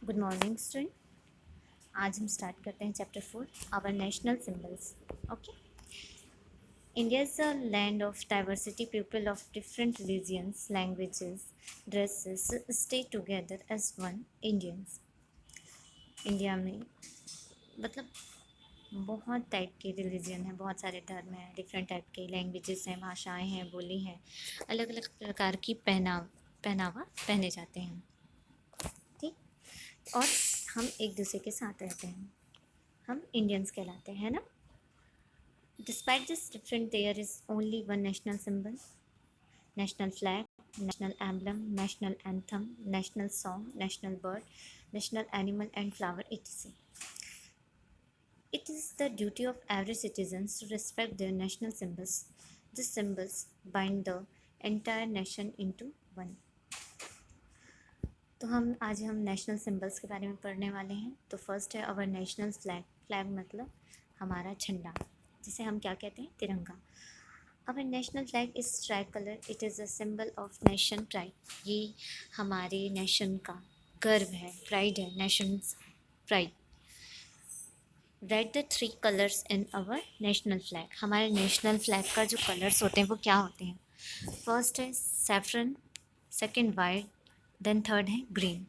Good morning student. आज हम start करते हैं chapter 4 our national symbols. Okay. India is a land of diversity, people of different religions, languages, dresses stay together as one Indians. India में मतलब बहुत type के religion हैं, बहुत सारे धर्म हैं, डिफरेंट टाइप के लैंग्वेजेस हैं, भाषाएं हैं, बोली हैं, अलग अलग प्रकार की पहनावा पहने जाते हैं। ठीक। और हम एक दूसरे के साथ रहते हैं, हम इंडियंस कहलाते हैं ना। Despite this different, there is only one national symbol, national flag, national emblem, national anthem, national song, national bird, national animal and flower, etc. It is the duty of every citizen to respect their national symbols. These symbols bind the entire nation into one. तो हम national symbols के बारे में पढ़ने वाले हैं। तो first है अवर नेशनल फ्लैग। फ्लैग मतलब हमारा झंडा, जिसे हम क्या कहते हैं, तिरंगा। अवर national flag is try colour, it is a symbol of nation pride. ये हमारे नेशन का गर्व है, प्राइड है, nation pride. Right the three colours in our national flag. हमारे नेशनल फ्लैग का जो कलर्स होते हैं वो क्या होते हैं? फर्स्ट है saffron, second white, then third है green.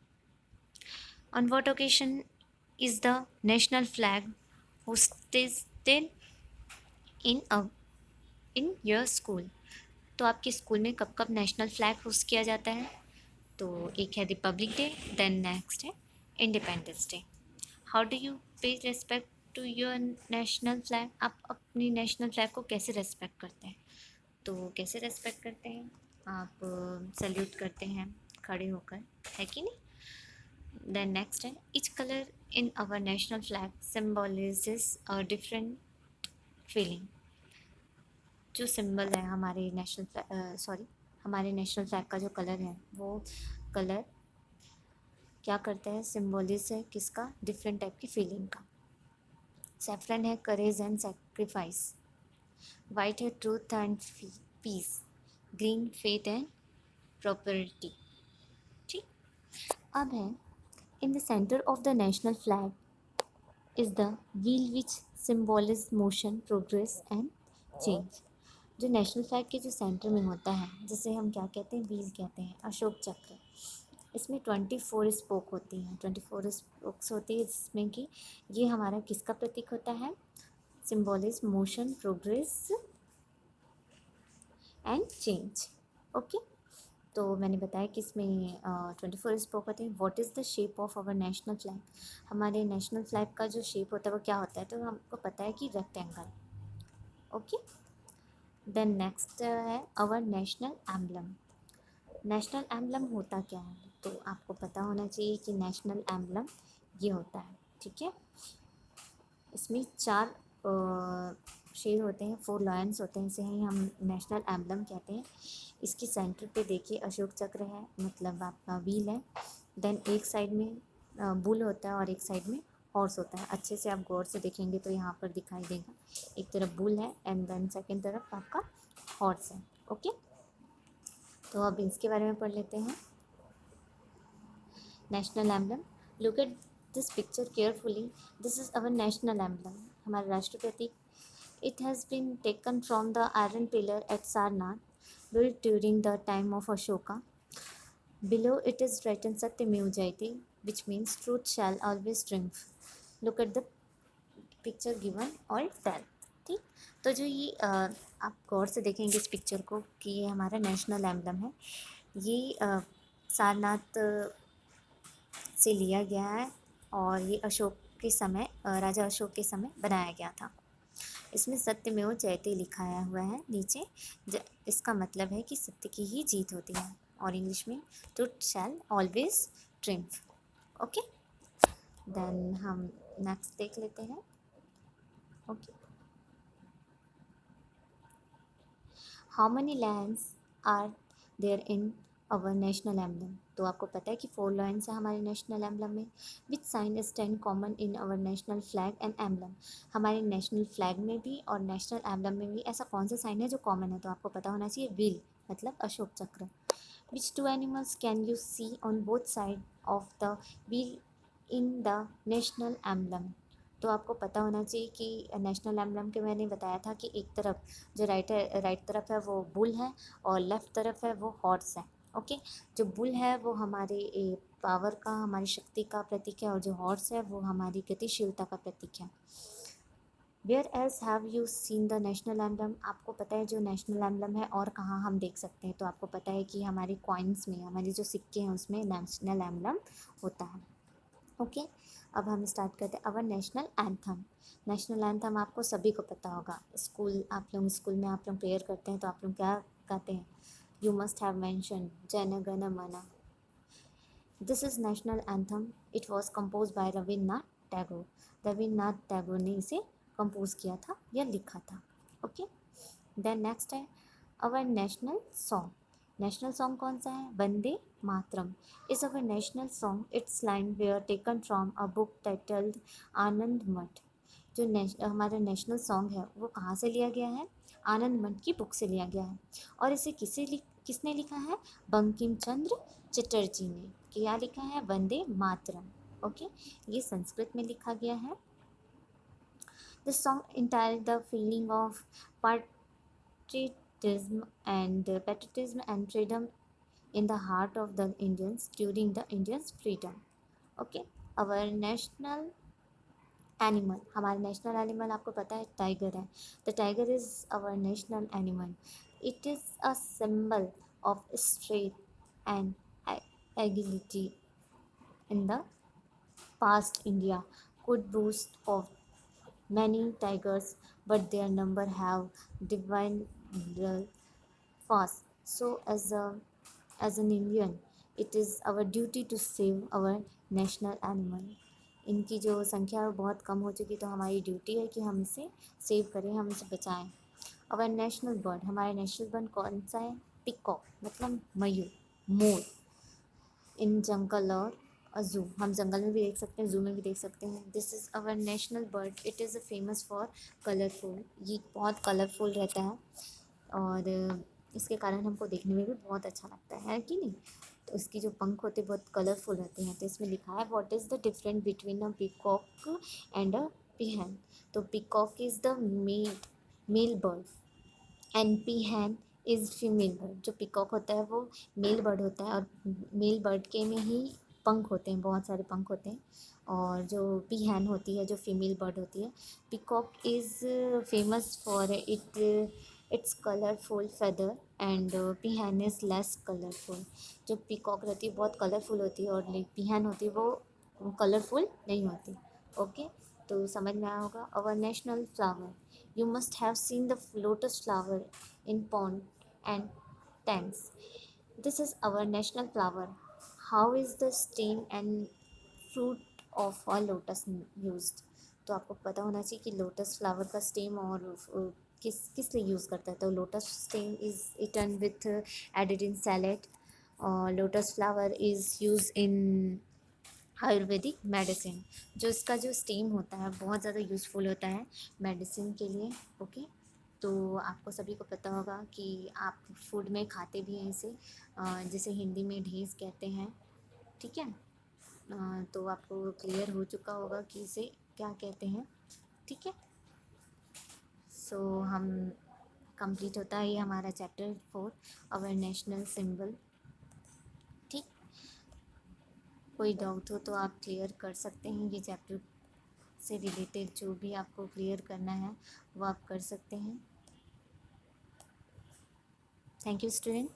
On what occasion is the national flag hoisted in your school? तो आपके स्कूल में कब कब नेशनल फ्लैग होस्ट किया जाता है? तो एक है रिपब्लिक डे, देन नेक्स्ट है independence day. How do you pay respect to your national flag? आप अपनी नेशनल फ्लैग को कैसे रेस्पेक्ट करते हैं? तो कैसे रेस्पेक्ट करते हैं? आप सल्यूट करते हैं खड़े होकर, है कि नहीं? देन नेक्स्ट है each colour in our national flag symbolises a different feeling. जो सिंबल है हमारे हमारे नेशनल फ्लैग का जो कलर है, वो कलर क्या करता है? सिम्बोलिस है किसका? डिफरेंट टाइप की फीलिंग का। सैफरन है करेज एंड सेक्रीफाइस, वाइट है truth and peace, green faith and property. ठीक। अब है in the centre of the national flag is the wheel which symbolises motion, progress and change. जो national flag के जो centre में होता है, जिसे हम क्या कहते हैं? व्हील कहते हैं, अशोक चक्र। इसमें 24 स्पोक होती हैं, 24 स्पोक्स होती है, जिसमें कि ये हमारा किसका प्रतीक होता है? Symbolises motion, progress and change. Okay. तो मैंने बताया कि इसमें 24 स्पोक होते हैं। What is the shape of our national flag? हमारे नेशनल फ्लैग का जो शेप होता है वो क्या होता है? तो हमको पता है कि रेक्टेंगल। ओके। देन नेक्स्ट है our national emblem. National emblem होता क्या है? तो आपको पता होना चाहिए कि नेशनल एम्बलम ये होता है। ठीक है। इसमें 4 शेर होते हैं, 4 लॉयंस होते हैं, इसे ही हम नेशनल एम्बलम कहते हैं। इसकी सेंटर पे देखिए अशोक चक्र है, मतलब आपका व्हील है। देन एक साइड में बुल होता है और एक साइड में हॉर्स होता है। अच्छे से आप गौर से देखेंगे तो यहाँ पर दिखाई देगा, एक तरफ बुल है एंड देन सेकेंड तरफ आपका हॉर्स है। ओके। तो अब इसके बारे में पढ़ लेते हैं। National emblem, look at this picture carefully, this is our national emblem, हमारा राष्ट्र प्रतीक। It has been taken from the iron pillar at Sarnath, built during the time of Ashoka. Below it is written Satyamev Jayate, which means truth shall always triumph. Look at the picture given और tell। ठीक। तो जो ये आप गौर से देखेंगे इस picture को कि ये हमारा नेशनल एम्बलम है। ये सारनाथ से लिया गया है और ये अशोक के समय, राजा अशोक के समय बनाया गया था। इसमें सत्यमेव जयते लिखाया हुआ है नीचे। इसका मतलब है कि सत्य की ही जीत होती है, और इंग्लिश में truth shall always triumph. Okay. Then हम नेक्स्ट देख लेते हैं। Okay. How many lions are there in our national emblem? तो आपको पता है कि 4 लायंस है हमारे नेशनल एम्बलम में। Which sign is ten common in our national flag and emblem? हमारे नेशनल फ्लैग में भी और नेशनल एम्बलम में भी ऐसा कौन सा साइन है जो कॉमन है? तो आपको पता होना चाहिए व्हील, मतलब Ashok Chakra. Which 2 animals can you see on both side of the wheel in the national emblem. तो आपको पता होना चाहिए कि नेशनल एम्बलम के मैंने बताया था कि एक तरफ जो राइट तरफ है वो बुल है और लेफ़्ट तरफ है वो हॉर्स है। ओके, जो बुल है वो हमारे पावर का, हमारी शक्ति का प्रतीक है, और जो हॉर्स है वो हमारी गतिशीलता का प्रतीक है। Where else have you seen the national emblem? आपको पता है जो नेशनल एम्बलम है और कहाँ हम देख सकते हैं? तो आपको पता है कि हमारे कॉइन्स में, हमारी जो सिक्के हैं उसमें नेशनल एम्बलम होता है। ओके, अब हम स्टार्ट करते हैं our national anthem. National anthem आपको सभी को पता होगा। आप लोग स्कूल में आप लोग प्रेयर करते हैं तो आप लोग क्या कहते हैं? You must have mention Jana Gana मन। This is national anthem. It was compose bye Rabindranath Tagore. Rabindranath Tagore ने इसे कंपोज किया था या लिखा था। ओके, देन नेक्स्ट है our national song. National song कौन सा है? Vande Mataram is our national song. Its line were taken from a book titled Anand Math. जो हमारा नेशनल सॉन्ग है वो कहाँ से लिया गया है? आनंद मठ की बुक से लिया गया है। और इसे किसने लिखा है? बंकिम चंद्र चटर्जी ने। क्या लिखा है? वंदे मातरम। ओके, ये संस्कृत में लिखा गया है। The song entitled the feeling of patriotism and freedom in the heart of the Indians during the Indians freedom. Okay, our national animal, हमारा नेशनल एनिमल आपको पता है टाइगर है। The tiger is our national animal. It is a symbol of strength and agility in the past. India could boast of many tigers, but their number have dwindled fast. So as an Indian, it is our duty to save our national animal. इनकी जो संख्या है बहुत कम हो चुकी, तो हमारी duty है कि हम इसे सेव करें, हम इसे बचाएं। अवर नेशनल बर्ड, हमारा नेशनल बर्ड कौन सा है? पिकॉक, मतलब मयूर, मोर। इन जंगल और जू, हम जंगल में भी देख सकते हैं, जू में भी देख सकते हैं। This is our national bird. It is famous for colourful. ये बहुत कलरफुल रहता है और इसके कारण हमको देखने में भी बहुत अच्छा लगता है कि नहीं? तो इसकी जो पंख होते हैं बहुत कलरफुल रहते हैं। तो इसमें लिखा है what is the difference between a peacock and a peahen. तो peacock is the male bird and peahen is female bird. जो पिकॉक होता है वो मेल बर्ड होता है और मेल बर्ड के में ही पंख होते हैं, बहुत सारे पंख होते हैं। और जो पीहन होती है, जो फीमेल बर्ड होती है, peacock is famous for its colourful feather and peahen is less colourful. जो पिकॉक रहती है बहुत कलरफुल होती है और पीहन होती है वो कलरफुल नहीं होती। ओके, तो समझ में आया होगा। Our national flower, you must have seen the lotus flower in pond and tanks. This is our national flower. How is the stem and fruit of a lotus used? तो आपको पता होना चाहिए कि लोटस फ्लावर का stem और किस लिए यूज़ करता है। तो lotus stem is eaten with added in salad, और lotus flower is use in Ayurvedic medicine. जो इसका जो स्टीम होता है बहुत ज़्यादा यूज़फुल होता है मेडिसिन के लिए। ओके, तो आपको सभी को पता होगा कि आप फूड में खाते भी हैं इसे, जिसे हिंदी में ढेस कहते हैं। ठीक है, तो आपको क्लियर हो चुका होगा कि इसे क्या कहते हैं। ठीक है, सो हम कंप्लीट होता है ये हमारा चैप्टर 4 अवर नेशनल सिंबल। ठीक, कोई डाउट हो तो आप क्लियर कर सकते हैं। ये चैप्टर से रिलेटेड जो भी आपको क्लियर करना है वो आप कर सकते हैं। Thank you student.